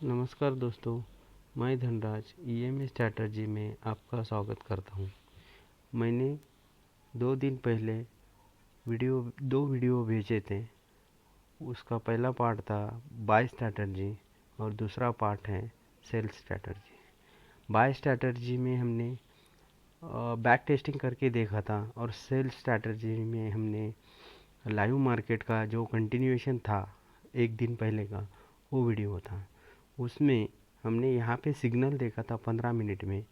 नमस्कार दोस्तों, मैं धनराज ईएम स्ट्रैटेजी में आपका स्वागत करता हूं। मैंने 2 दिन पहले दो वीडियो भेजे थे। उसका पहला पार्ट था बाय स्ट्रैटेजी और दूसरा पार्ट है सेल स्ट्रैटेजी। बाय स्ट्रैटेजी में हमने बैक टेस्टिंग करके देखा था और सेल स्ट्रैटेजी में हमने लाइव मार्केट का जो कंटिन्यूएशन था एक दिन पहले का, वो वीडियो था। उसमें हमने यहाँ पे सिग्नल देखा था 15 मिनट में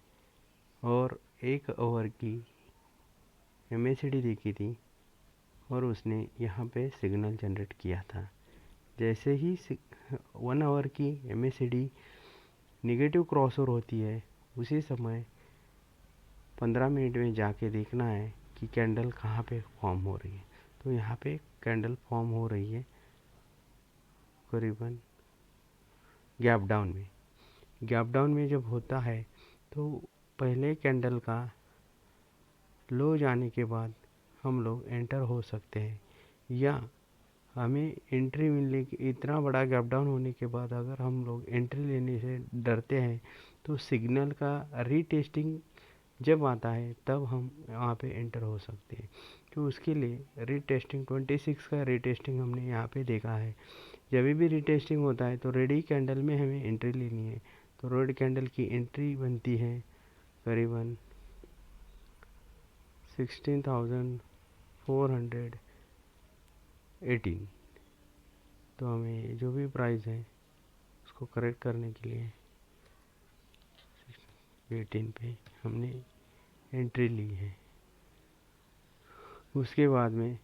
और 1 आवर की MACD देखी थी और उसने यहाँ पे सिग्नल जनरेट किया था। जैसे ही 1 आवर की MACD नेगेटिव क्रॉसओवर होती है, उसी समय 15 मिनट में जाके देखना है कि कैंडल कहाँ पे फॉर्म हो रही है। तो यहाँ पे कैंडल फॉर्म हो रही है करीबन गैप डाउन में जब होता है तो पहले कैंडल का लो जाने के बाद हम लोग एंटर हो सकते हैं, या हमें एंट्री मिलने की इतना बड़ा गैप डाउन होने के बाद अगर हम लोग एंट्री लेने से डरते हैं तो सिग्नल का रीटेस्टिंग जब आता है तब हम वहाँ पे एंटर हो सकते हैं। तो उसके लिए रीटेस्टिंग 26 का रीटेस्टिंग हमने यहाँ पे देखा है। जब भी रीटेस्टिंग होता है तो रेडी कैंडल में हमें एंट्री लेनी है। तो रेड कैंडल की एंट्री बनती है करीबन 16,418। तो हमें जो भी प्राइस है उसको करेक्ट करने के लिए 18 पे हमने एंट्री ली है। उसके बाद में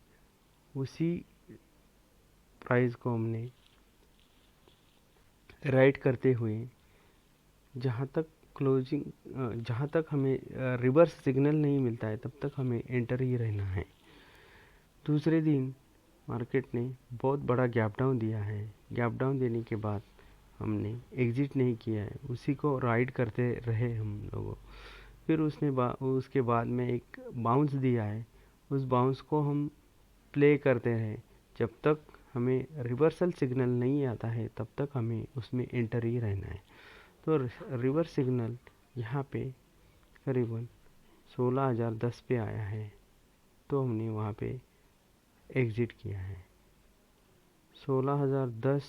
उसी प्राइस को हमने राइट करते हुए जहाँ तक हमें रिवर्स सिग्नल नहीं मिलता है तब तक हमें एंटर ही रहना है। दूसरे दिन मार्केट ने बहुत बड़ा गैप डाउन दिया है। गैप डाउन देने के बाद हमने एग्जिट नहीं किया है, उसी को राइड करते रहे हम लोगों। फिर उसके बाद में एक बाउंस दिया है, उस बाउंस को हम प्ले करते रहे। जब तक हमें रिवर्सल सिग्नल नहीं आता है तब तक हमें उसमें एंटर ही रहना है। तो रिवर्स सिग्नल यहाँ पे करीबन 16,010 पे आया है, तो हमने वहाँ पे एग्ज़िट किया है। 16,010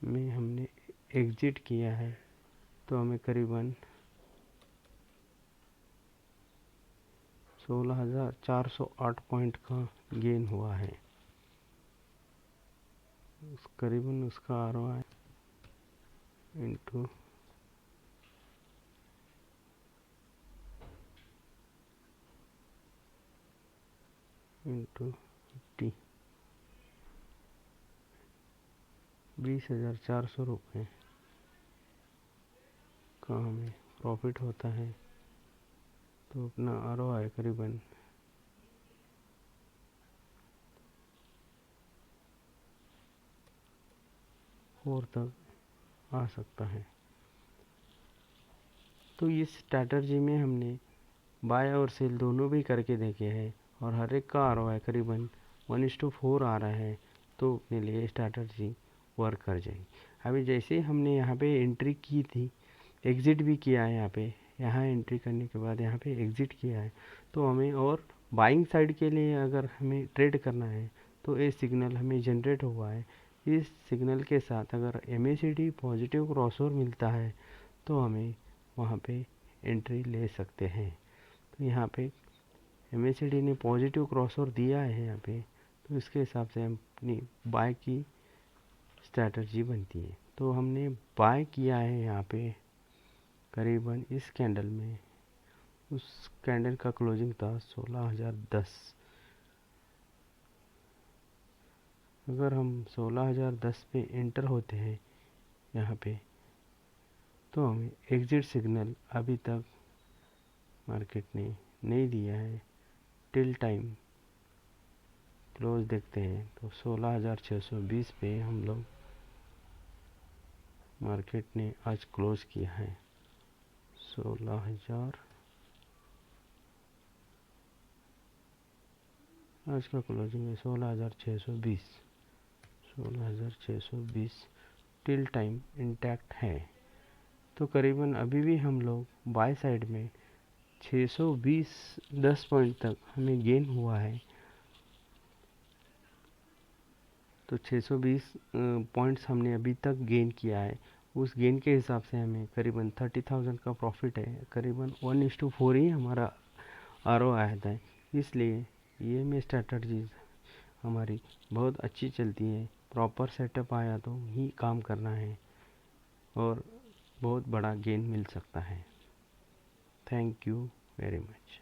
में हमने एग्ज़िट किया है, तो हमें करीबन 16,408 पॉइंट का गेन हुआ है। करीबन उसका ROI इंटू इंटू 50, 20,400 रुपये का हमें प्रॉफिट होता है। तो अपना ROI करीबन 4 तक आ सकता है। तो इस स्ट्रैटेजी में हमने बाय और सेल दोनों भी करके देखे हैं और हर एक का ROI करीबन 1:4 आ रहा है। तो अपने लिए स्ट्रैटेजी वर्क कर जाएगी। अभी जैसे हमने यहाँ पे एंट्री की थी, एग्ज़िट भी किया है। यहाँ एंट्री करने के बाद यहाँ पे एग्ज़िट किया है। तो हमें और बाइंग साइड के लिए अगर हमें ट्रेड करना है तो ये सिग्नल हमें जनरेट हुआ है। इस सिग्नल के साथ अगर MACD पॉजिटिव क्रॉसओवर मिलता है तो हमें वहाँ पे एंट्री ले सकते हैं। तो यहाँ पे MACD ने पॉजिटिव क्रॉसओवर दिया है यहाँ पे, तो इसके हिसाब से हम अपनी बाय की स्ट्रैटेजी बनती है। तो हमने बाय किया है यहाँ पे करीबन इस कैंडल में, उस कैंडल का क्लोजिंग था 16,010। अगर हम 16,010 पे एंटर होते हैं यहाँ पे, तो हमें एग्ज़िट सिग्नल अभी तक मार्केट ने नहीं दिया है। टिल टाइम क्लोज देखते हैं तो 16,620 पे हम लोग मार्केट ने आज क्लोज किया है। 16,000 आज का क्लोजिंग है 16,620 टिल टाइम इंटैक्ट है। तो करीबन अभी भी हम लोग बाय साइड में 620 10 पॉइंट तक हमें गेन हुआ है। तो 620 पॉइंट्स हमने अभी तक गेन किया है। उस गेन के हिसाब से हमें करीबन 30,000 का प्रॉफिट है। करीबन 1:4 ही हमारा आरओ आया था। इसलिए ईएमए स्ट्रैटेजीज हमारी बहुत अच्छी चलती है। प्रॉपर सेटअप आया तो ही काम करना है और बहुत बड़ा गेन मिल सकता है। Thank you very much.